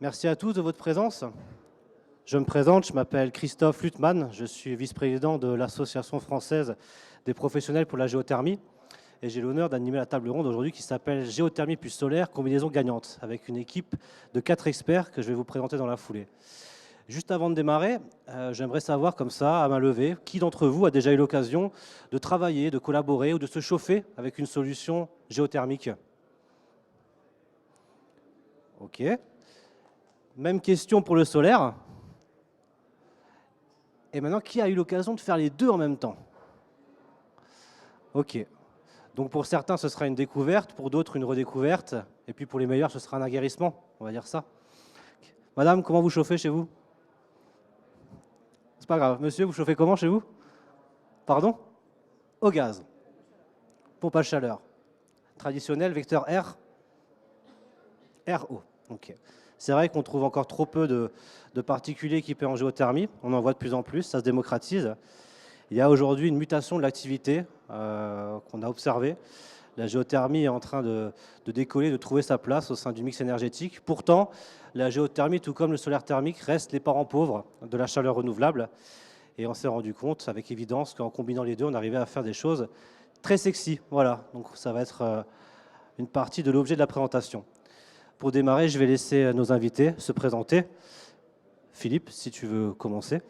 Merci à tous de votre présence. Je me présente, je m'appelle Christophe Luttmann, je suis vice-président de l'Association française des professionnels pour la géothermie et j'ai l'honneur d'animer la table ronde aujourd'hui qui s'appelle Géothermie plus solaire, combinaison gagnante, avec une équipe de 4 experts que je vais vous présenter dans la foulée. Juste avant de démarrer, j'aimerais savoir comme ça, à main levée, qui d'entre vous a déjà eu l'occasion de travailler, de collaborer ou de se chauffer avec une solution géothermique? Ok. Même question pour le solaire. Et maintenant, qui a eu l'occasion de faire les deux en même temps? Ok. Donc pour certains, ce sera une découverte, pour d'autres, une redécouverte. Et puis pour les meilleurs, ce sera un aguerrissement, on va dire ça. Madame, comment vous chauffez chez vous? C'est pas grave. Monsieur, vous chauffez comment chez vous? Pardon? Au gaz. Pompe à chaleur. Traditionnel, vecteur R? RO. Ok. C'est vrai qu'on trouve encore trop peu de particuliers équipés en géothermie. On en voit de plus en plus, ça se démocratise. Il y a aujourd'hui une mutation de l'activité qu'on a observée. La géothermie est en train de décoller, de trouver sa place au sein du mix énergétique. Pourtant, la géothermie, tout comme le solaire thermique, reste les parents pauvres de la chaleur renouvelable. Et on s'est rendu compte avec évidence qu'en combinant les deux, on arrivait à faire des choses très sexy. Voilà, donc ça va être une partie de l'objet de la présentation. Pour démarrer, je vais laisser nos invités se présenter. Philippe, si tu veux commencer.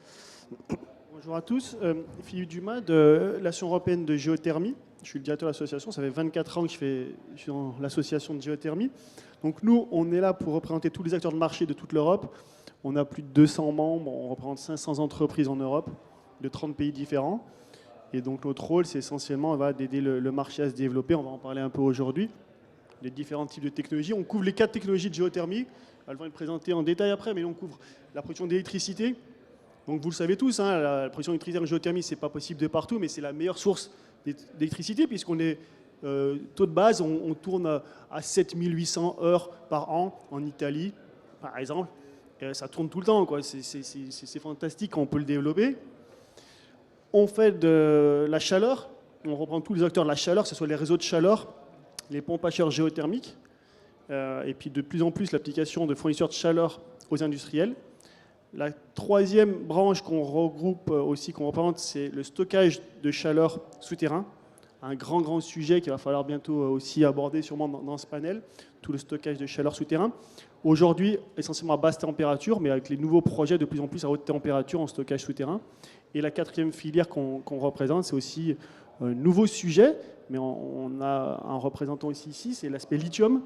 Bonjour à tous, Philippe Dumas de l'Association européenne de géothermie. Je suis le directeur de l'association, ça fait 24 ans que je suis dans l'association de géothermie. Donc nous, on est là pour représenter tous les acteurs de marché de toute l'Europe. On a plus de 200 membres, on représente 500 entreprises en Europe, de 30 pays différents. Et donc notre rôle, c'est essentiellement d'aider le marché à se développer. On va en parler un peu aujourd'hui. Les différents types de technologies. On couvre les 4 technologies de géothermie. Elles vont être présentées en détail après, mais on couvre la production d'électricité. Donc vous le savez tous, hein, la production d'électricité en géothermie, ce n'est pas possible de partout, mais c'est la meilleure source d'électricité, puisqu'on est taux de base, on tourne à 7800 heures par an en Italie, par exemple. Et ça tourne tout le temps, quoi. C'est fantastique quand on peut le développer. On fait de la chaleur, on reprend tous les acteurs de la chaleur, que ce soit les réseaux de chaleur, les pompes à chaleur géothermiques, et puis de plus en plus l'application de fournisseurs de chaleur aux industriels. La troisième branche qu'on regroupe aussi, qu'on représente, c'est le stockage de chaleur souterrain. Un grand sujet qu'il va falloir bientôt aussi aborder sûrement dans ce panel, tout le stockage de chaleur souterrain. Aujourd'hui, essentiellement à basse température, mais avec les nouveaux projets de plus en plus à haute température en stockage souterrain. Et la quatrième filière qu'on représente, c'est aussi un nouveau sujet, mais on a un représentant aussi ici, c'est l'aspect lithium,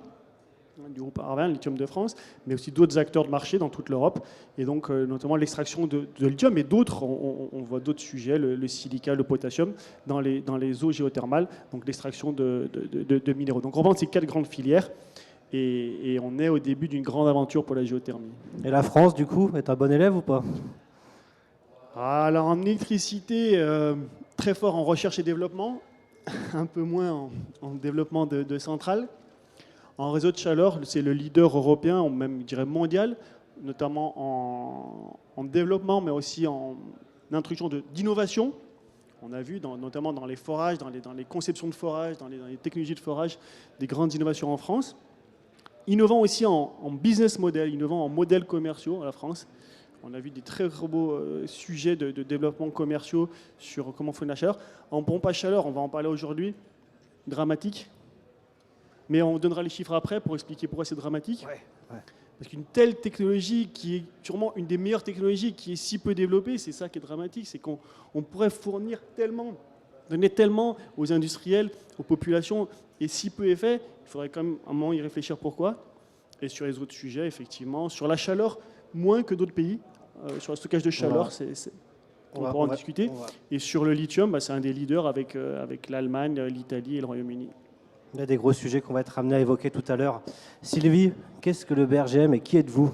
du groupe Arvin, Lithium de France, mais aussi d'autres acteurs de marché dans toute l'Europe, et donc notamment l'extraction de lithium, et d'autres, on voit d'autres sujets, le silica, le potassium, dans les eaux géothermales, donc l'extraction de minéraux. Donc on reprend ces 4 grandes filières, et on est au début d'une grande aventure pour la géothermie. Et la France, du coup, est un bon élève ou pas? Alors en électricité, très fort en recherche et développement, un peu moins en développement de centrales. En réseau de chaleur, c'est le leader européen, ou même je dirais mondial, notamment en développement, mais aussi en introduction d'innovation. On a vu, notamment dans les forages, dans les conceptions de forages, dans les technologies de forage, des grandes innovations en France. Innovant aussi en business model, innovant en modèles commerciaux à la France. On a vu des très beaux sujets de développement commerciaux sur comment fonctionne la chaleur. En pompe à chaleur, on va en parler aujourd'hui, dramatique. Mais on donnera les chiffres après pour expliquer pourquoi c'est dramatique. Ouais. Parce qu'une telle technologie, qui est sûrement une des meilleures technologies, qui est si peu développée, c'est ça qui est dramatique, c'est qu'on pourrait fournir tellement, donner tellement aux industriels, aux populations, et si peu est fait, il faudrait quand même un moment y réfléchir pourquoi. Et sur les autres sujets, effectivement, sur la chaleur, moins que d'autres pays, sur le stockage de chaleur, on pourra en discuter. Et sur le lithium, c'est un des leaders avec l'Allemagne, l'Italie et le Royaume-Uni. Il y a des gros sujets qu'on va être amenés à évoquer tout à l'heure. Sylvie, qu'est-ce que le BRGM et qui êtes-vous?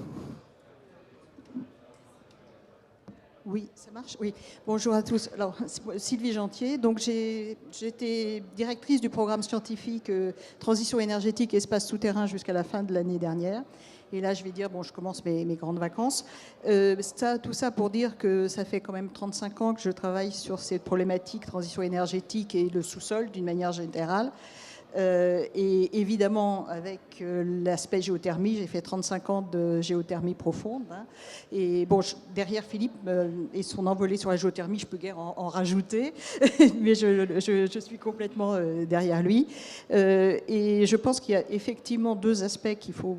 Oui, ça marche. Oui. Bonjour à tous. Alors, Sylvie Gentier. Donc, j'étais directrice du programme scientifique Transition énergétique espace souterrain jusqu'à la fin de l'année dernière. Et là, je vais dire, bon, je commence mes grandes vacances. Tout ça pour dire que ça fait quand même 35 ans que je travaille sur cette problématique transition énergétique et le sous-sol d'une manière générale. Et évidemment, avec l'aspect géothermie, j'ai fait 35 ans de géothermie profonde. Hein. Et bon, derrière Philippe et son envolée sur la géothermie, je peux guère en rajouter, mais je suis complètement derrière lui. Et je pense qu'il y a effectivement deux aspects qu'il faut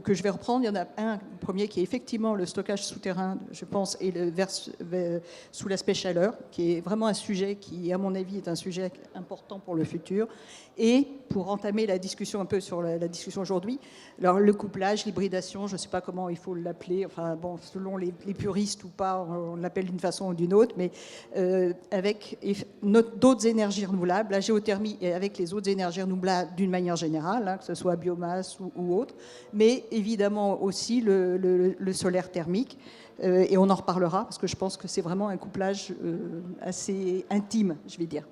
que je vais reprendre. Il y en a un premier qui est effectivement le stockage souterrain, je pense, et sous l'aspect chaleur, qui est vraiment un sujet qui, à mon avis, est un sujet important pour le futur. Et pour entamer la discussion un peu sur la discussion aujourd'hui, alors le couplage, l'hybridation, je ne sais pas comment il faut l'appeler, enfin bon, selon les puristes ou pas, on l'appelle d'une façon ou d'une autre, mais avec d'autres énergies renouvelables, la géothermie et avec les autres énergies renouvelables d'une manière générale, hein, que ce soit biomasse ou autre, mais évidemment aussi le solaire thermique. Et on en reparlera parce que je pense que c'est vraiment un couplage assez intime, je vais dire.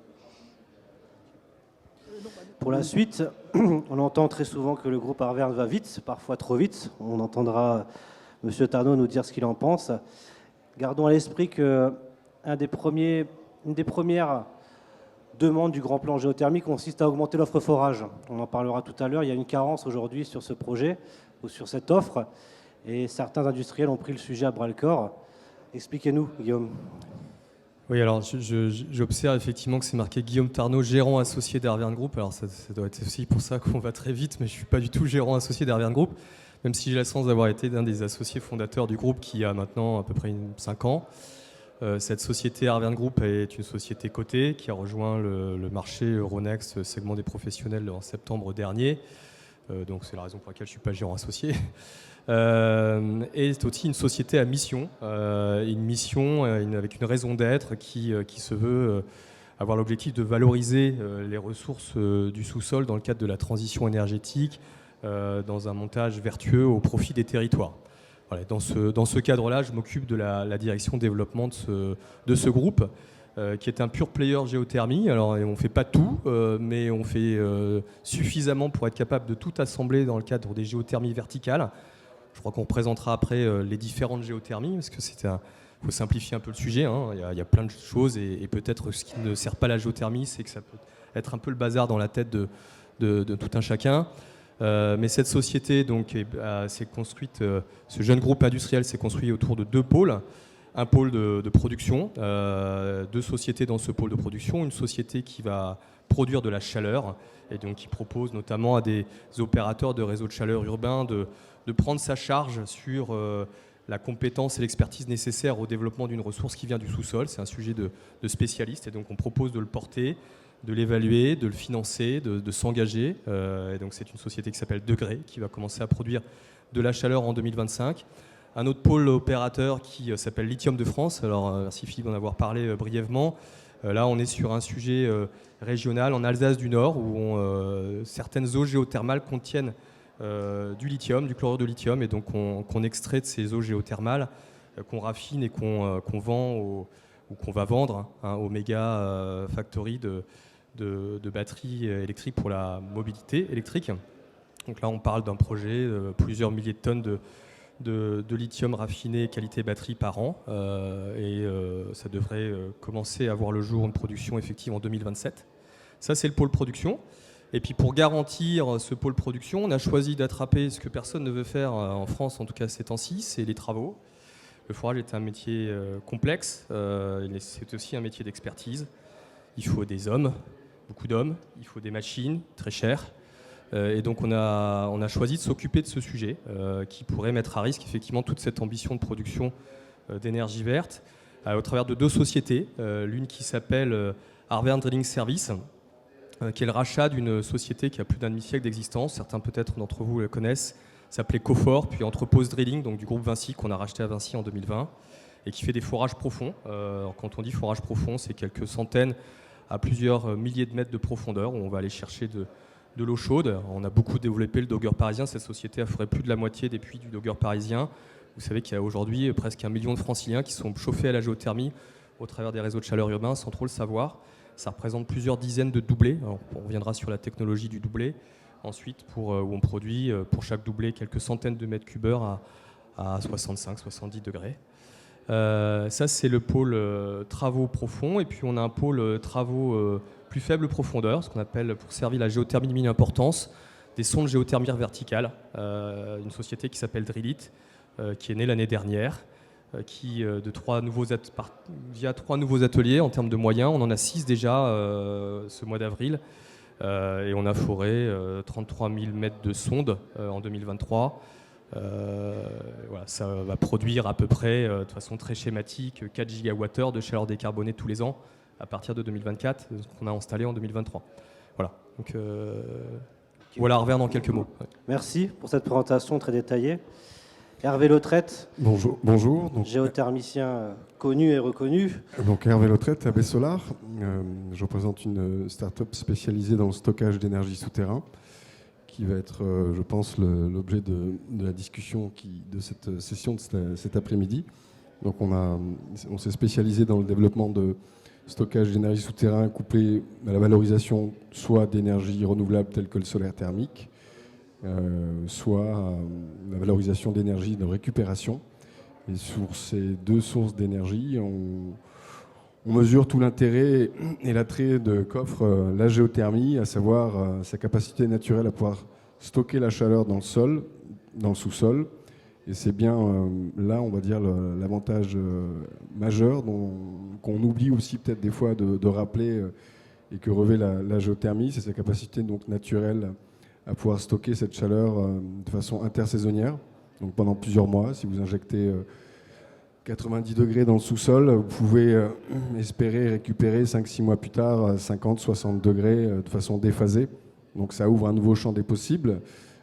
Pour la suite, on entend très souvent que le groupe Arverne va vite, parfois trop vite. On entendra M. Tarnot nous dire ce qu'il en pense. Gardons à l'esprit qu'une des premières demandes du grand plan géothermique consiste à augmenter l'offre forage. On en parlera tout à l'heure. Il y a une carence aujourd'hui sur ce projet ou sur cette offre. Et certains industriels ont pris le sujet à bras-le-corps. Expliquez-nous, Guillaume. Oui, alors j'observe effectivement que c'est marqué Guillaume Tarnot, gérant associé d'Arverne Group. Alors ça doit être aussi pour ça qu'on va très vite, mais je ne suis pas du tout gérant associé d'Arverne Group, même si j'ai la chance d'avoir été l'un des associés fondateurs du groupe qui a maintenant à peu près 5 ans. Cette société Arverne Group est une société cotée qui a rejoint le marché Euronext, segment des professionnels, en septembre dernier. Donc c'est la raison pour laquelle je ne suis pas gérant associé. Et c'est aussi une société à mission, avec une raison d'être qui se veut avoir l'objectif de valoriser les ressources du sous-sol dans le cadre de la transition énergétique, dans un montage vertueux au profit des territoires. Voilà, dans ce cadre-là, je m'occupe de la direction développement de ce groupe, qui est un pure player géothermie. Alors on ne fait pas tout, mais on fait suffisamment pour être capable de tout assembler dans le cadre des géothermies verticales. Je crois qu'on représentera après les différentes géothermies, parce que faut simplifier un peu le sujet. Hein. Il y a plein de choses, et peut-être ce qui ne sert pas la géothermie, c'est que ça peut être un peu le bazar dans la tête de tout un chacun. Mais cette société donc, s'est construite, ce jeune groupe industriel s'est construit autour de 2 pôles. Un pôle de production, 2 sociétés dans ce pôle de production, une société qui va produire de la chaleur, et donc qui propose notamment à des opérateurs de réseaux de chaleur urbains de prendre sa charge sur la compétence et l'expertise nécessaires au développement d'une ressource qui vient du sous-sol. C'est un sujet de spécialiste, et donc on propose de le porter, de l'évaluer, de le financer, de s'engager. Et donc c'est une société qui s'appelle Degré, qui va commencer à produire de la chaleur en 2025. Un autre pôle opérateur qui s'appelle Lithium de France. Alors merci Philippe d'en avoir parlé brièvement. Là on est sur un sujet régional en Alsace du Nord, où certaines eaux géothermales contiennent du lithium, du chlorure de lithium, et donc qu'on extrait de ces eaux géothermales, qu'on raffine et qu'on vend ou qu'on va vendre aux méga factories de batteries électriques pour la mobilité électrique. Donc là on parle d'un projet de plusieurs milliers de tonnes de lithium raffiné qualité batterie par an, et ça devrait commencer à voir le jour, une production effective en 2027. Ça c'est le pôle production. Et puis pour garantir ce pôle production, on a choisi d'attraper ce que personne ne veut faire en France, en tout cas ces temps-ci, c'est les travaux. Le forage est un métier complexe, c'est aussi un métier d'expertise. Il faut des hommes, beaucoup d'hommes, il faut des machines très chères. Et donc on a choisi de s'occuper de ce sujet qui pourrait mettre à risque effectivement toute cette ambition de production d'énergie verte au travers de 2 sociétés. L'une qui s'appelle Arverne Drilling Service, qui est le rachat d'une société qui a plus d'1 demi-siècle d'existence. Certains peut-être d'entre vous le connaissent. S'appelait Cofor, puis Entrepose Drilling, donc du groupe Vinci, qu'on a racheté à Vinci en 2020, et qui fait des forages profonds. Quand on dit forage profond, c'est quelques centaines à plusieurs milliers de mètres de profondeur, où on va aller chercher de l'eau chaude. On a beaucoup développé le Dogger parisien. Cette société a fait plus de la moitié des puits du Dogger parisien. Vous savez qu'il y a aujourd'hui presque 1 million de franciliens qui sont chauffés à la géothermie au travers des réseaux de chaleur urbains sans trop le savoir. Ça représente plusieurs dizaines de doublés. Alors, on reviendra sur la technologie du doublé. Ensuite, où on produit pour chaque doublé quelques centaines de mètres cubeurs à 65-70 degrés. Ça, c'est le pôle travaux profonds. Et puis, on a un pôle travaux plus faible profondeur, ce qu'on appelle, pour servir la géothermie de mini-importance, des sondes géothermiques verticales. Une société qui s'appelle Drillit, qui est née l'année dernière, via 3 nouveaux ateliers en termes de moyens. On en a 6 déjà ce mois d'avril. Et on a foré 33 000 mètres de sondes en 2023. Voilà, ça va produire à peu près, de façon très schématique, 4 gigawattheures de chaleur décarbonée tous les ans à partir de 2024, qu'on a installé en 2023. Voilà, donc voilà, revers dans quelques mots. Ouais. Merci pour cette présentation très détaillée. Hervé Lautrette, Bonjour. Donc, géothermicien connu et reconnu. donc Hervé Lautrette, AB Solar. Je représente une start-up spécialisée dans le stockage d'énergie souterrain, qui va être, je pense, l'objet de la discussion de cette session de cet après-midi. Donc on s'est spécialisé dans le développement de stockage d'énergie souterrain couplé à la valorisation soit d'énergie renouvelable telle que le solaire thermique, soit la valorisation d'énergie de récupération. Et sur ces 2 sources d'énergie, on mesure tout l'intérêt et l'attrait qu'offre la géothermie, à savoir sa capacité naturelle à pouvoir stocker la chaleur dans le sol, dans le sous-sol. Et c'est bien là, on va dire, l'avantage majeur qu'on oublie aussi peut-être des fois de rappeler et que revêt la géothermie, c'est sa capacité donc naturelle à pouvoir stocker cette chaleur de façon intersaisonnière, donc pendant plusieurs mois. Si vous injectez 90 degrés dans le sous-sol, vous pouvez espérer récupérer 5-6 mois plus tard 50-60 degrés de façon déphasée. Donc ça ouvre un nouveau champ des possibles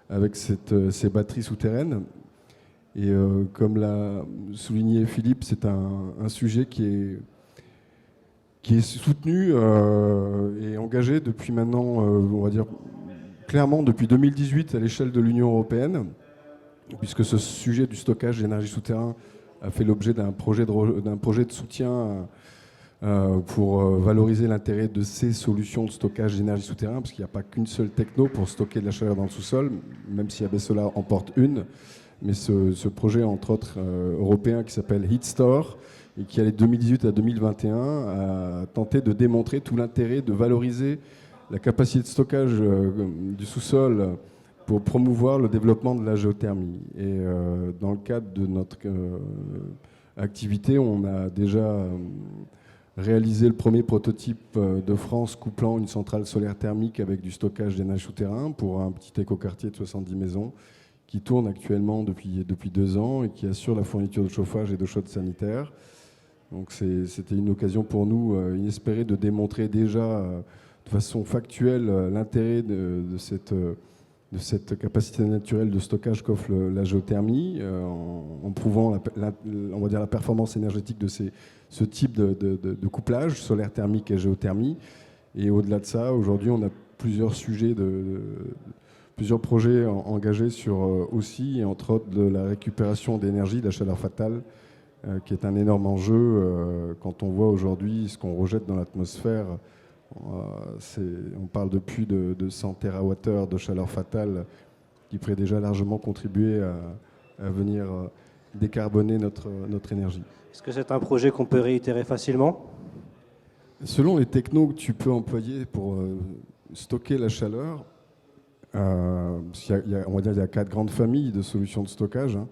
avec ces batteries souterraines. Et comme l'a souligné Philippe, c'est un sujet qui est soutenu et engagé depuis maintenant, on va dire, clairement depuis 2018 à l'échelle de l'Union européenne, puisque ce sujet du stockage d'énergie souterrain a fait l'objet d'un projet de soutien pour valoriser l'intérêt de ces solutions de stockage d'énergie souterrain, parce qu'il n'y a pas qu'une seule techno pour stocker de la chaleur dans le sous-sol, même si AB Solar en porte une. Mais ce projet, entre autres, européen, qui s'appelle HeatStore, et qui allait de 2018 à 2021, a tenté de démontrer tout l'intérêt de valoriser la capacité de stockage du sous-sol pour promouvoir le développement de la géothermie. Et dans le cadre de notre activité, on a déjà réalisé le premier prototype de France couplant une centrale solaire thermique avec du stockage d'énergie souterrain pour un petit écoquartier de 70 maisons qui tourne actuellement depuis 2 ans et qui assure la fourniture de chauffage et d'eau chaude sanitaire. Donc c'était une occasion pour nous inespérée de démontrer déjà de façon factuelle l'intérêt de cette capacité naturelle de stockage qu'offre la géothermie, en prouvant on va dire la performance énergétique de ce type de couplage, solaire thermique et géothermie. Et au-delà de ça, aujourd'hui, on a plusieurs sujets plusieurs projets engagés sur aussi, et entre autres, de la récupération d'énergie de la chaleur fatale, qui est un énorme enjeu quand on voit aujourd'hui ce qu'on rejette dans l'atmosphère. On parle de plus de 100 TWh de chaleur fatale qui pourrait déjà largement contribuer à venir décarboner notre énergie. Est-ce que c'est un projet qu'on peut réitérer facilement ? Selon les technos que tu peux employer pour stocker la chaleur, on va dire qu'il y a 4 grandes familles de solutions de stockage. Hein.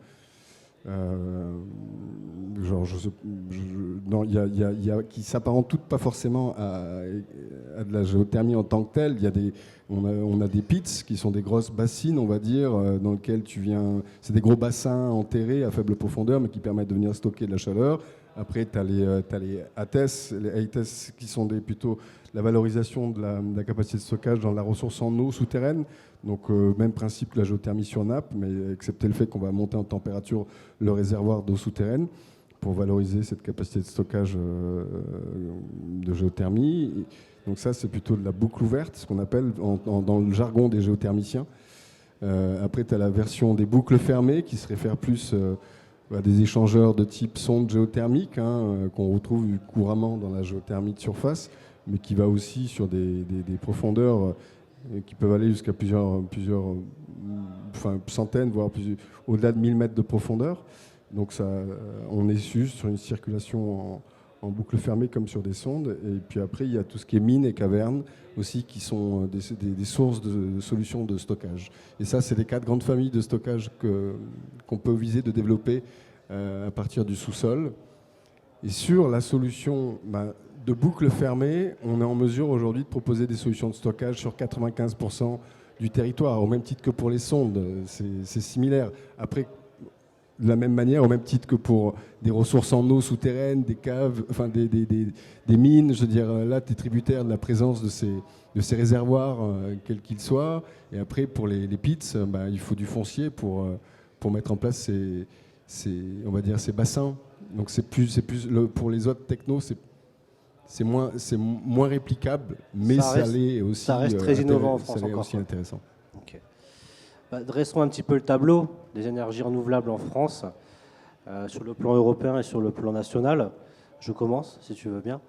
Qui s'apparentent toutes pas forcément à de la géothermie en tant que telle. On a des pits qui sont des grosses bassines, on va dire, dans lesquelles c'est des gros bassins enterrés à faible profondeur, mais qui permettent de venir stocker de la chaleur. Après, tu as les ATES, qui sont plutôt la valorisation de la capacité de stockage dans la ressource en eau souterraine. Donc, même principe que la géothermie sur nappe, mais excepté le fait qu'on va monter en température le réservoir d'eau souterraine pour valoriser cette capacité de stockage de géothermie. Donc ça, c'est plutôt de la boucle ouverte, ce qu'on appelle dans le jargon des géothermiciens. Après, tu as la version des boucles fermées qui se réfère plus à des échangeurs de type sonde géothermique, qu'on retrouve couramment dans la géothermie de surface, mais qui va aussi sur des profondeurs qui peuvent aller jusqu'à plusieurs centaines, voire au-delà de 1000 mètres de profondeur. Donc on est sur une circulation en boucle fermée comme sur des sondes. Et puis après, il y a tout ce qui est mines et cavernes aussi, qui sont des sources de solutions de stockage. Et ça, c'est les 4 grandes familles de stockage qu'on peut viser de développer à partir du sous-sol. Et sur la solution de boucle fermée, on est en mesure aujourd'hui de proposer des solutions de stockage sur 95% du territoire, au même titre que pour les sondes. C'est similaire. Après, de la même manière, au même titre que pour des ressources en eau souterraines, des caves, enfin des mines, je veux dire, là, tu es tributaire de la présence de ces réservoirs, quels qu'ils soient. Et après, pour les pits, il faut du foncier pour mettre en place on va dire, ces bassins. Donc pour les autres technos, c'est moins réplicable, mais ça reste très innovant en France. Ça l'est aussi intéressant. Okay. Dressons un petit peu le tableau des énergies renouvelables en France, sur le plan européen et sur le plan national. Je commence, si tu veux bien.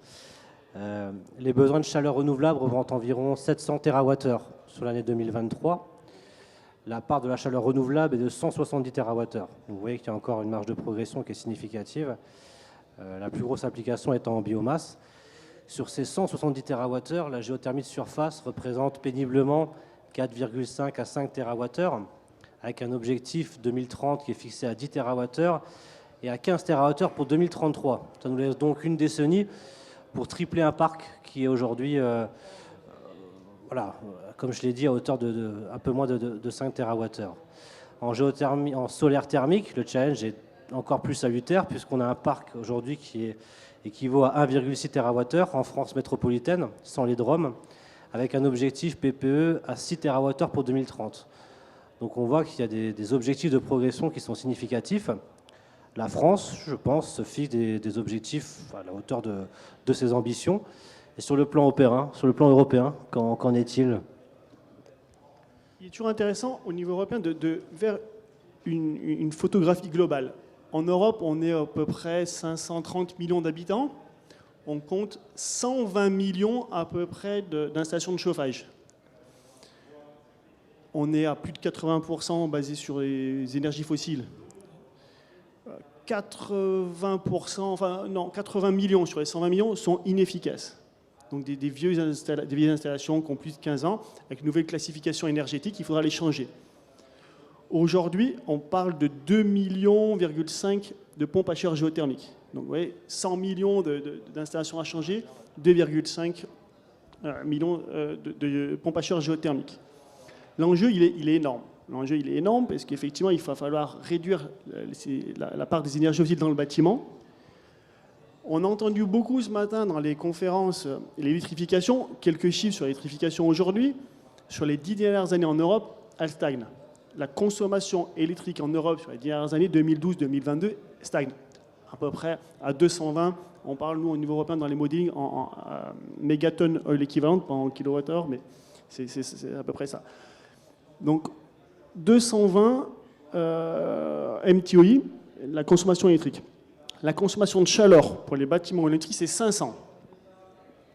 Les besoins de chaleur renouvelable représentent environ 700 TWh sur l'année 2023. La part de la chaleur renouvelable est de 170 TWh. Vous voyez qu'il y a encore une marge de progression qui est significative. La plus grosse application étant en biomasse. Sur ces 170 TWh, la géothermie de surface représente péniblement 4,5 à 5 TWh, avec un objectif 2030 qui est fixé à 10 TWh et à 15 TWh pour 2033. Ça nous laisse donc une décennie pour tripler un parc qui est aujourd'hui, comme je l'ai dit, à hauteur de un peu moins de 5 TWh. En géothermie, en solaire thermique, le challenge est encore plus salutaire puisqu'on a un parc aujourd'hui qui équivaut à 1,6 TWh en France métropolitaine, sans les DROM, avec un objectif PPE à 6 TWh pour 2030. Donc on voit qu'il y a des objectifs de progression qui sont significatifs. La France, je pense, se fixe des objectifs à la hauteur de ses ambitions. Et sur le plan européen, qu'en est-il ? Il est toujours intéressant au niveau européen de faire une photographie globale. En Europe, on est à peu près 530 millions d'habitants. On compte 120 millions à peu près d'installations de chauffage. On est à plus de 80% basé sur les énergies fossiles. 80 millions sur les 120 millions sont inefficaces. Donc des vieilles installations qui ont plus de 15 ans, avec une nouvelle classification énergétique, il faudra les changer. Aujourd'hui, on parle de 2,5 millions de pompes à chaleur géothermiques. Donc vous voyez, 100 millions d'installations à changer, 2,5 millions de pompes à chaleur géothermiques. L'enjeu, il est énorme. L'enjeu, il est énorme parce qu'effectivement, il va falloir réduire la part des énergies fossiles dans le bâtiment. On a entendu beaucoup ce matin dans les conférences l'électrification. Quelques chiffres sur l'électrification aujourd'hui. Sur les 10 dernières années en Europe, elle stagne. La consommation électrique en Europe sur les 10 dernières années, 2012-2022, stagne. À peu près à 220. On parle, nous, au niveau européen, dans les modelings, en mégatonnes l'équivalent, pas en kilowattheure, mais c'est à peu près ça. Donc, 220 MTOI, la consommation électrique. La consommation de chaleur pour les bâtiments électriques, c'est 500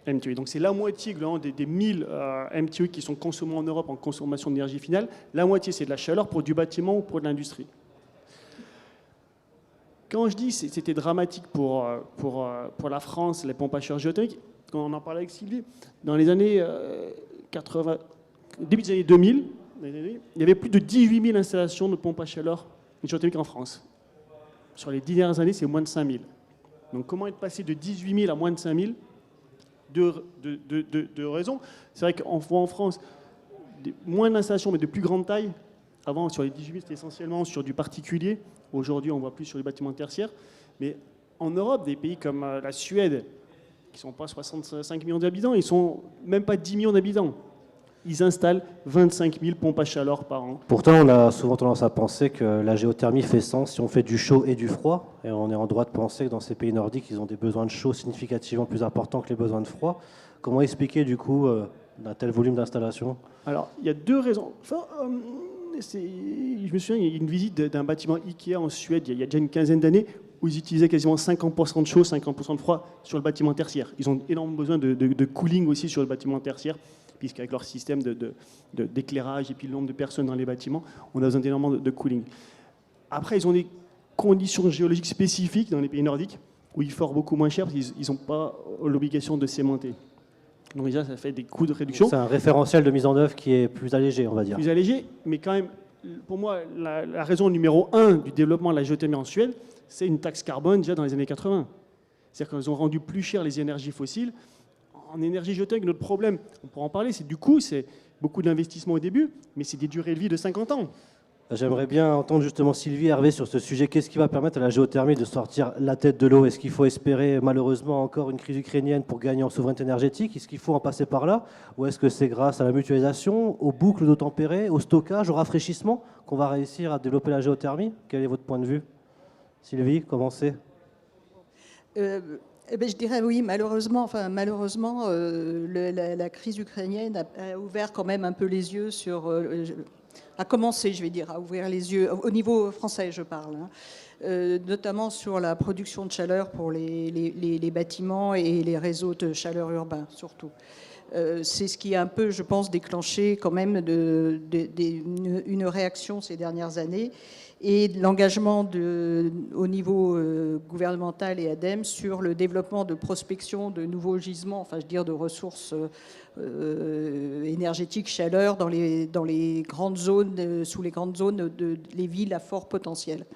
MTOI. Donc c'est la moitié des 1000 MTOI qui sont consommés en Europe en consommation d'énergie finale. La moitié, c'est de la chaleur pour du bâtiment ou pour de l'industrie. Quand je dis que c'était dramatique pour la France, les pompes à chaleur géothermiques, quand on en parlait avec Sylvie, dans les années 80, début des années 2000, il y avait plus de 18 000 installations de pompes à chaleur géothermiques en France. Sur les 10 dernières années, c'est moins de 5 000. Donc comment être passé de 18 000 à moins de 5 000 ? Deux raisons. C'est vrai qu'on voit en France moins d'installations, mais de plus grande taille. Avant, sur les 18 000, c'était essentiellement sur du particulier. Aujourd'hui, on voit plus sur les bâtiments tertiaires. Mais en Europe, des pays comme la Suède, qui ne sont pas 65 millions d'habitants, ils ne sont même pas 10 millions d'habitants. Ils installent 25 000 pompes à chaleur par an. Pourtant, on a souvent tendance à penser que la géothermie fait sens si on fait du chaud et du froid. Et on est en droit de penser que dans ces pays nordiques, ils ont des besoins de chaud significativement plus importants que les besoins de froid. Comment expliquer, du coup, un tel volume d'installation ? Alors, il y a deux raisons. Enfin, je me souviens, il y a une visite d'un bâtiment Ikea en Suède, il y a déjà une quinzaine d'années, où ils utilisaient quasiment 50% de chaud, 50% de froid sur le bâtiment tertiaire. Ils ont énormément besoin de cooling aussi sur le bâtiment tertiaire, puisqu'avec leur système d'éclairage et puis le nombre de personnes dans les bâtiments, on a besoin d'énormément de cooling. Après, ils ont des conditions géologiques spécifiques dans les pays nordiques, où ils forent beaucoup moins cher parce qu'ils n'ont pas l'obligation de cémenter. Donc déjà, ça fait des coûts de réduction. C'est un référentiel de mise en œuvre qui est plus allégé, on va dire. Plus allégé, mais quand même, pour moi, la raison numéro 1 du développement de la géothermie en Suède, c'est une taxe carbone déjà dans les années 80. C'est-à-dire qu'ils ont rendu plus cher les énergies fossiles. En énergie géothermique, notre problème, on pourra en parler, c'est du coup, c'est beaucoup d'investissements au début, mais c'est des durées de vie de 50 ans. J'aimerais bien entendre justement Sylvie et Hervé sur ce sujet. Qu'est-ce qui va permettre à la géothermie de sortir la tête de l'eau? Est-ce qu'il faut espérer malheureusement encore une crise ukrainienne pour gagner en souveraineté énergétique? Est-ce qu'il faut en passer par là? Ou est-ce que c'est grâce à la mutualisation, aux boucles d'eau tempérée, au stockage, au rafraîchissement qu'on va réussir à développer la géothermie? Quel est votre point de vue? Sylvie, commencez. Je dirais oui, malheureusement, la crise ukrainienne a ouvert quand même un peu les yeux sur... a commencé, je vais dire, à ouvrir les yeux, au niveau français, je parle, notamment sur la production de chaleur pour les bâtiments et les réseaux de chaleur urbains, surtout. C'est ce qui a un peu, je pense, déclenché quand même une réaction ces dernières années et l'engagement au niveau gouvernemental et ADEME sur le développement de prospection de nouveaux gisements, enfin je veux dire de ressources énergétiques, chaleur dans les grandes zones, sous les grandes zones les villes à fort potentiel.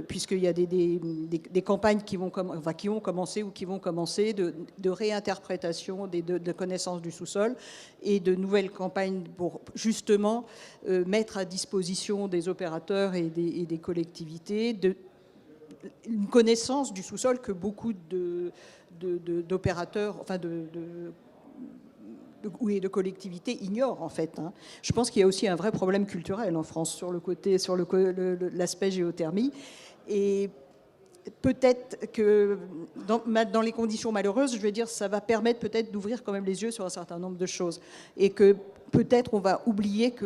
Puisqu'il y a des campagnes qui ont commencé ou qui vont commencer de réinterprétation de connaissances du sous-sol et de nouvelles campagnes pour justement mettre à disposition des opérateurs et des collectivités une connaissance du sous-sol que beaucoup d'opérateurs, enfin de collectivités ignorent en fait. Je pense qu'il y a aussi un vrai problème culturel en France sur l'aspect géothermie. Et peut-être que dans les conditions malheureuses, je veux dire, ça va permettre peut-être d'ouvrir quand même les yeux sur un certain nombre de choses. Et que peut-être on va oublier que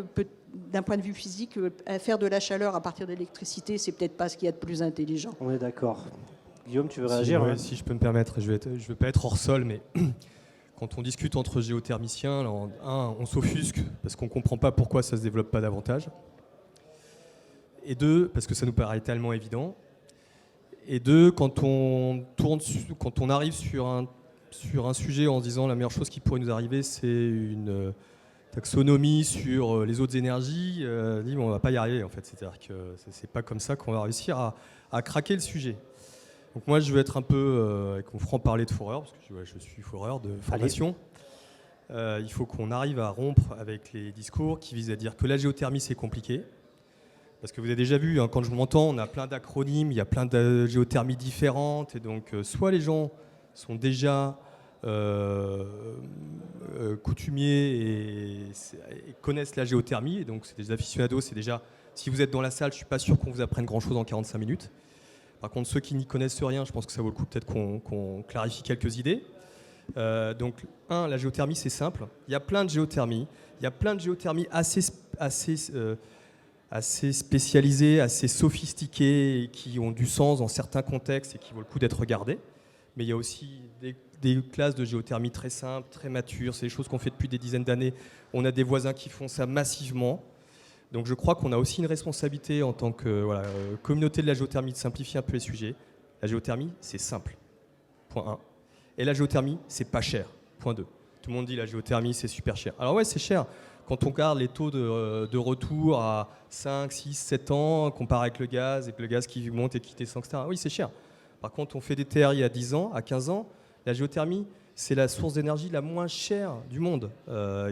d'un point de vue physique, faire de la chaleur à partir d'électricité, c'est peut-être pas ce qu'il y a de plus intelligent. On est d'accord. Guillaume, tu veux réagir? Si je peux me permettre, je vais pas être hors sol, mais... Quand on discute entre géothermiciens, alors, on s'offusque parce qu'on ne comprend pas pourquoi ça ne se développe pas davantage. Et deux, parce que ça nous paraît tellement évident. Et deux, quand on arrive sur un sujet en se disant la meilleure chose qui pourrait nous arriver, c'est une taxonomie sur les autres énergies, on ne va pas y arriver en fait. C'est-à-dire que ce n'est pas comme ça qu'on va réussir à craquer le sujet. Donc moi, je vais être un peu avec mon franc-parler de foreur, parce que je suis foreur de formation. Il faut qu'on arrive à rompre avec les discours qui visent à dire que la géothermie, c'est compliqué. Parce que vous avez déjà vu, quand je m'entends, on a plein d'acronymes, il y a plein de géothermies différentes. Et donc, soit les gens sont déjà coutumiers et connaissent la géothermie, et donc c'est des aficionados, c'est déjà... Si vous êtes dans la salle, je ne suis pas sûr qu'on vous apprenne grand-chose en 45 minutes. Par contre, ceux qui n'y connaissent rien, je pense que ça vaut le coup peut-être qu'on clarifie quelques idées. Donc, la géothermie, c'est simple. Il y a plein de géothermies. Il y a plein de géothermies assez spécialisées, assez sophistiquées, et qui ont du sens dans certains contextes et qui vaut le coup d'être regardées. Mais il y a aussi des classes de géothermie très simples, très matures. C'est des choses qu'on fait depuis des dizaines d'années. On a des voisins qui font ça massivement. Donc je crois qu'on a aussi une responsabilité en tant que communauté de la géothermie de simplifier un peu les sujets. La géothermie, c'est simple, point 1. Et la géothermie, c'est pas cher, point 2. Tout le monde dit la géothermie, c'est super cher. Alors ouais, c'est cher. Quand on regarde les taux de retour à 5, 6, 7 ans, comparé avec le gaz, et que le gaz qui monte et qui descend, etc. Oui, c'est cher. Par contre, on fait des TRI à 10 ans, à 15 ans. La géothermie, c'est la source d'énergie la moins chère du monde,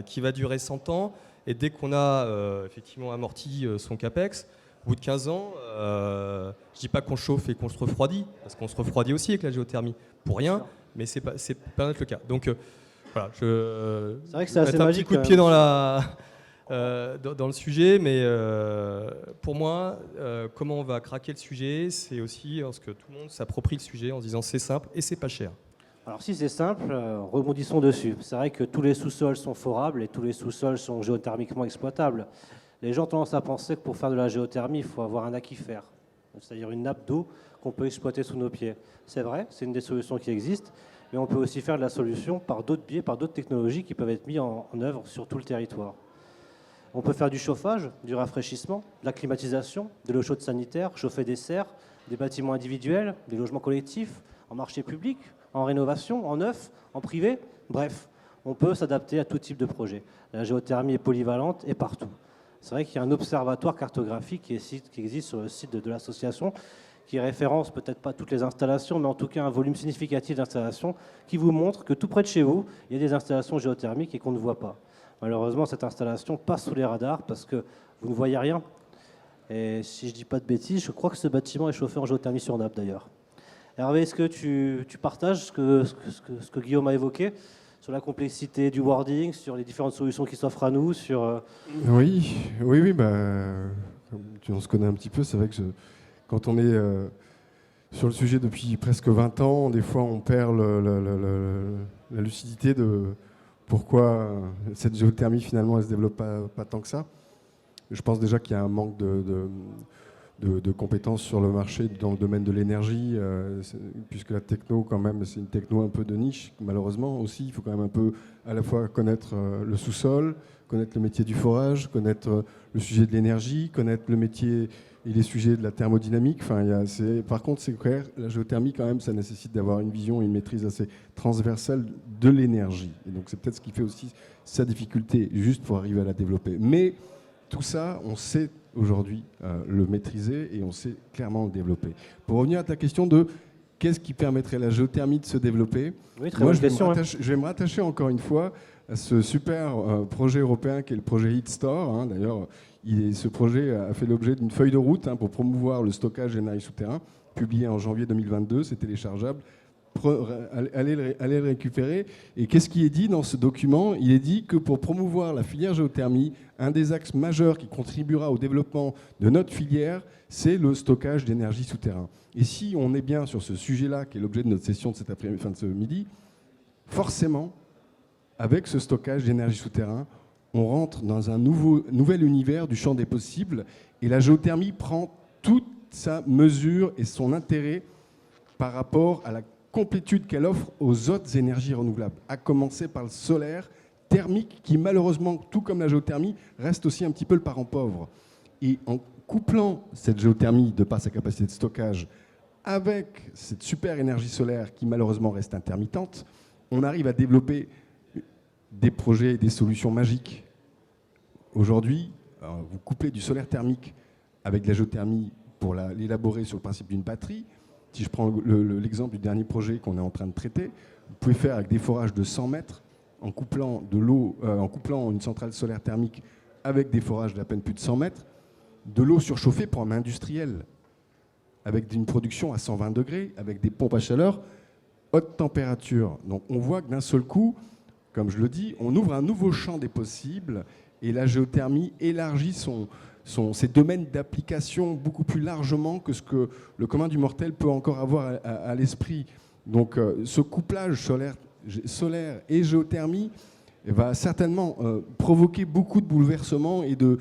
qui va durer 100 ans. Et dès qu'on a effectivement amorti son CAPEX, au bout de 15 ans, je ne dis pas qu'on chauffe et qu'on se refroidit, parce qu'on se refroidit aussi avec la géothermie, pour rien, mais ce n'est pas notre le cas. Donc voilà, c'est vrai que c'est assez magique. Un petit coup de pied dans le sujet, mais pour moi, comment on va craquer le sujet, c'est aussi parce que tout le monde s'approprie le sujet en se disant c'est simple et c'est pas cher. Alors si c'est simple, rebondissons dessus. C'est vrai que tous les sous-sols sont forables et tous les sous-sols sont géothermiquement exploitables. Les gens ont tendance à penser que pour faire de la géothermie, il faut avoir un aquifère, c'est-à-dire une nappe d'eau qu'on peut exploiter sous nos pieds. C'est vrai, c'est une des solutions qui existent, mais on peut aussi faire de la solution par d'autres biais, par d'autres technologies qui peuvent être mises en œuvre sur tout le territoire. On peut faire du chauffage, du rafraîchissement, de la climatisation, de l'eau chaude sanitaire, chauffer des serres, des bâtiments individuels, des logements collectifs, en marché public, en rénovation, en neuf, en privé. Bref, on peut s'adapter à tout type de projet. La géothermie est polyvalente et partout. C'est vrai qu'il y a un observatoire cartographique qui existe sur le site de l'association, qui référence peut-être pas toutes les installations, mais en tout cas un volume significatif d'installations, qui vous montre que tout près de chez vous, il y a des installations géothermiques et qu'on ne voit pas. Malheureusement, cette installation passe sous les radars parce que vous ne voyez rien. Et si je ne dis pas de bêtises, je crois que ce bâtiment est chauffé en géothermie sur nappe d'ailleurs. Hervé, est-ce que tu partages ce que Guillaume a évoqué sur la complexité du wording, sur les différentes solutions qui s'offrent à nous, sur... Oui, on se connaît un petit peu. C'est vrai que quand on est sur le sujet depuis presque 20 ans, des fois on perd la lucidité de pourquoi cette géothermie finalement elle se développe pas tant que ça. Je pense déjà qu'il y a un manque de compétences sur le marché dans le domaine de l'énergie, puisque la techno, quand même, c'est une techno un peu de niche, malheureusement aussi. Il faut quand même un peu à la fois connaître le sous-sol, connaître le métier du forage, connaître le sujet de l'énergie, connaître le métier et les sujets de la thermodynamique. Par contre, c'est clair, la géothermie, quand même, ça nécessite d'avoir une vision et une maîtrise assez transversale de l'énergie. Et donc, c'est peut-être ce qui fait aussi sa difficulté, juste pour arriver à la développer. Mais tout ça, on sait aujourd'hui le maîtriser et on sait clairement le développer. Pour revenir à ta question de qu'est-ce qui permettrait à la géothermie de se développer, oui, très bonne question, je vais me rattacher encore une fois à ce super projet européen qui est le projet HeatStore. D'ailleurs, ce projet a fait l'objet d'une feuille de route pour promouvoir le stockage d'énergie souterrain, publié en janvier 2022, c'est téléchargeable. Allez le récupérer. Et qu'est-ce qui est dit dans ce document? Il est dit que pour promouvoir la filière géothermie, un des axes majeurs qui contribuera au développement de notre filière, c'est le stockage d'énergie souterrain. Et si on est bien sur ce sujet-là, qui est l'objet de notre session de cet après-midi, fin de ce midi, forcément, avec ce stockage d'énergie souterrain, on rentre dans un nouvel univers du champ des possibles, et la géothermie prend toute sa mesure et son intérêt par rapport à la complétude qu'elle offre aux autres énergies renouvelables, à commencer par le solaire thermique, qui malheureusement, tout comme la géothermie, reste aussi un petit peu le parent pauvre. Et en couplant cette géothermie, de par sa capacité de stockage, avec cette super énergie solaire qui malheureusement reste intermittente, on arrive à développer des projets et des solutions magiques. Aujourd'hui, vous couplez du solaire thermique avec de la géothermie pour l'élaborer sur le principe d'une batterie. Si je prends l'exemple du dernier projet qu'on est en train de traiter, vous pouvez faire avec des forages de 100 mètres en couplant de l'eau, en couplant une centrale solaire thermique avec des forages d'à peine plus de 100 mètres, de l'eau surchauffée pour un industriel, avec une production à 120 degrés, avec des pompes à chaleur, haute température. Donc on voit que d'un seul coup, comme je le dis, on ouvre un nouveau champ des possibles et la géothermie élargit ses domaines d'application beaucoup plus largement que ce que le commun du mortel peut encore avoir à l'esprit. Donc ce couplage solaire et géothermie va certainement provoquer beaucoup de bouleversements et de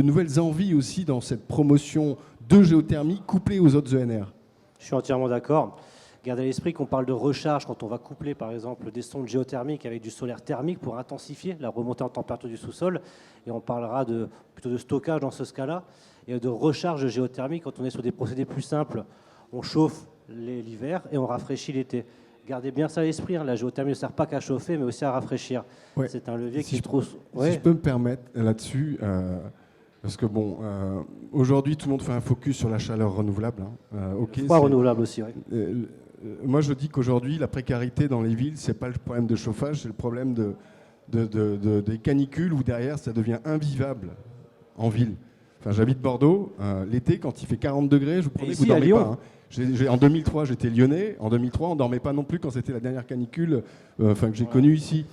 nouvelles envies aussi dans cette promotion de géothermie couplée aux autres ENR. Je suis entièrement d'accord. Gardez à l'esprit qu'on parle de recharge quand on va coupler par exemple des sondes géothermiques avec du solaire thermique pour intensifier la remontée en température du sous-sol. Et on parlera plutôt de stockage dans ce cas-là et de recharge géothermique quand on est sur des procédés plus simples. On chauffe l'hiver et on rafraîchit l'été. Gardez bien ça à l'esprit, la géothermie ne sert pas qu'à chauffer mais aussi à rafraîchir. Ouais. C'est un levier qui se trouve... Si je peux me permettre là-dessus... Parce que bon, aujourd'hui, tout le monde fait un focus sur la chaleur renouvelable. Okay, froid renouvelable aussi, oui. Moi, je dis qu'aujourd'hui, la précarité dans les villes, c'est pas le problème de chauffage, c'est le problème des canicules où derrière, ça devient invivable en ville. Enfin, j'habite Bordeaux. L'été, quand il fait 40 degrés, je vous promets que vous ne dormez pas. En 2003, j'étais lyonnais. En 2003, on ne dormait pas non plus quand c'était la dernière canicule que j'ai connue ici.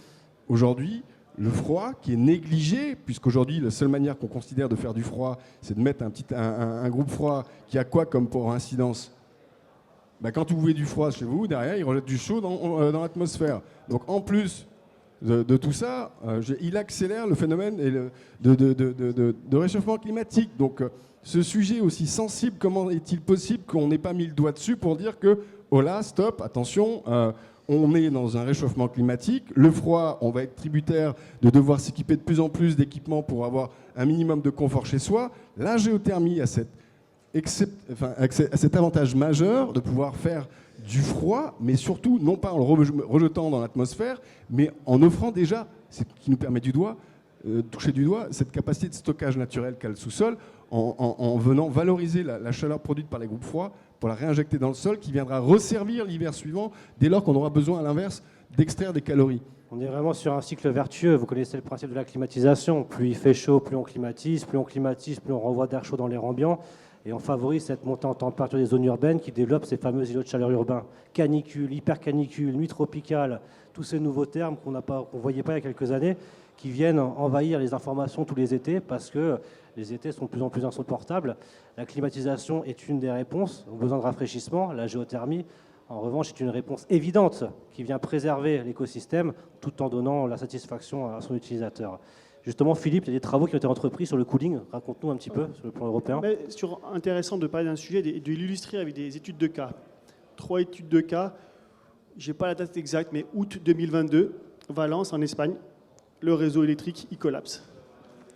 Aujourd'hui, le froid qui est négligé, puisqu'aujourd'hui, la seule manière qu'on considère de faire du froid, c'est de mettre un groupe froid qui a quoi comme pour incidence ? Quand vous voulez du froid chez vous, derrière, il rejette du chaud dans l'atmosphère. Donc en plus de tout ça, il accélère le phénomène de réchauffement climatique. Donc ce sujet aussi sensible, comment est-il possible qu'on n'ait pas mis le doigt dessus pour dire que, oh là, stop, attention, on est dans un réchauffement climatique. Le froid, on va être tributaire de devoir s'équiper de plus en plus d'équipements pour avoir un minimum de confort chez soi. La géothermie a cet avantage majeur de pouvoir faire du froid, mais surtout, non pas en le rejetant dans l'atmosphère, mais en offrant déjà, ce qui nous permet toucher du doigt, cette capacité de stockage naturel qu'a le sous-sol, en venant valoriser la chaleur produite par les groupes froids pour la réinjecter dans le sol, qui viendra resservir l'hiver suivant, dès lors qu'on aura besoin, à l'inverse, d'extraire des calories. On est vraiment sur un cycle vertueux. Vous connaissez le principe de la climatisation. Plus il fait chaud, plus on climatise, plus on renvoie d'air chaud dans l'air ambiant. Et on favorise cette montée en température des zones urbaines qui développent ces fameux îlots de chaleur urbains. Canicule, hypercanicule, nuit tropicale, tous ces nouveaux termes qu'on ne voyait pas il y a quelques années, qui viennent envahir les informations tous les étés parce que les étés sont de plus en plus insupportables. La climatisation est une des réponses aux besoins de rafraîchissement. La géothermie, en revanche, est une réponse évidente qui vient préserver l'écosystème tout en donnant la satisfaction à son utilisateur. Justement, Philippe, il y a des travaux qui ont été entrepris sur le cooling. Raconte-nous un petit peu sur le plan européen. C'est intéressant de parler d'un sujet et de l'illustrer avec des études de cas. 3 études de cas, je n'ai pas la date exacte, mais août 2022, Valence, en Espagne, le réseau électrique, il collapse.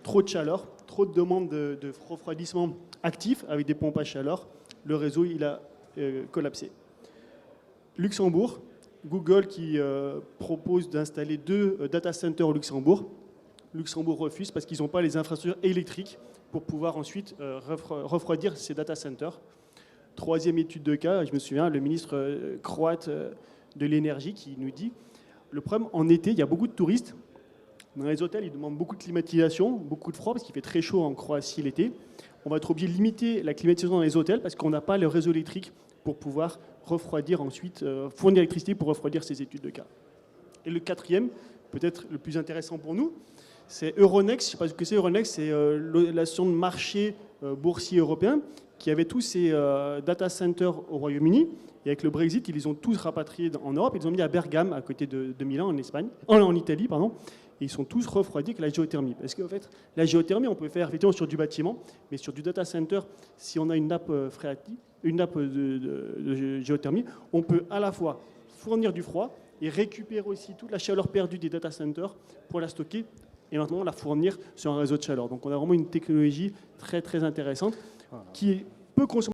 Trop de chaleur, trop de demandes de refroidissement actif avec des pompes à chaleur. Le réseau, il a collapsé. Luxembourg, Google qui propose d'installer 2 data centers au Luxembourg. Luxembourg refuse parce qu'ils n'ont pas les infrastructures électriques pour pouvoir ensuite refroidir ces data centers. 3e étude de cas, je me souviens, le ministre croate de l'énergie qui nous dit le problème, en été, il y a beaucoup de touristes. Dans les hôtels, ils demandent beaucoup de climatisation, beaucoup de froid parce qu'il fait très chaud en Croatie l'été. On va être obligé de limiter la climatisation dans les hôtels parce qu'on n'a pas le réseau électrique pour pouvoir refroidir ensuite, fournir l'électricité pour refroidir ces études de cas. Et le 4e, peut-être le plus intéressant pour nous, c'est Euronext. Je ne sais pas ce que c'est Euronext, c'est l'association de marché boursier européen qui avait tous ces data centers au Royaume-Uni. Et avec le Brexit, ils les ont tous rapatriés en Europe. Ils les ont mis à Bergame, à côté de Milan, en Italie. Et ils sont tous refroidis avec la géothermie. Parce qu'en fait, la géothermie, on peut faire effectivement sur du bâtiment, mais sur du data center, si on a une nappe phréatique, une nappe de géothermie, on peut à la fois fournir du froid et récupérer aussi toute la chaleur perdue des data centers pour la stocker et maintenant la fournir sur un réseau de chaleur. Donc on a vraiment une technologie très très intéressante qui peut consommer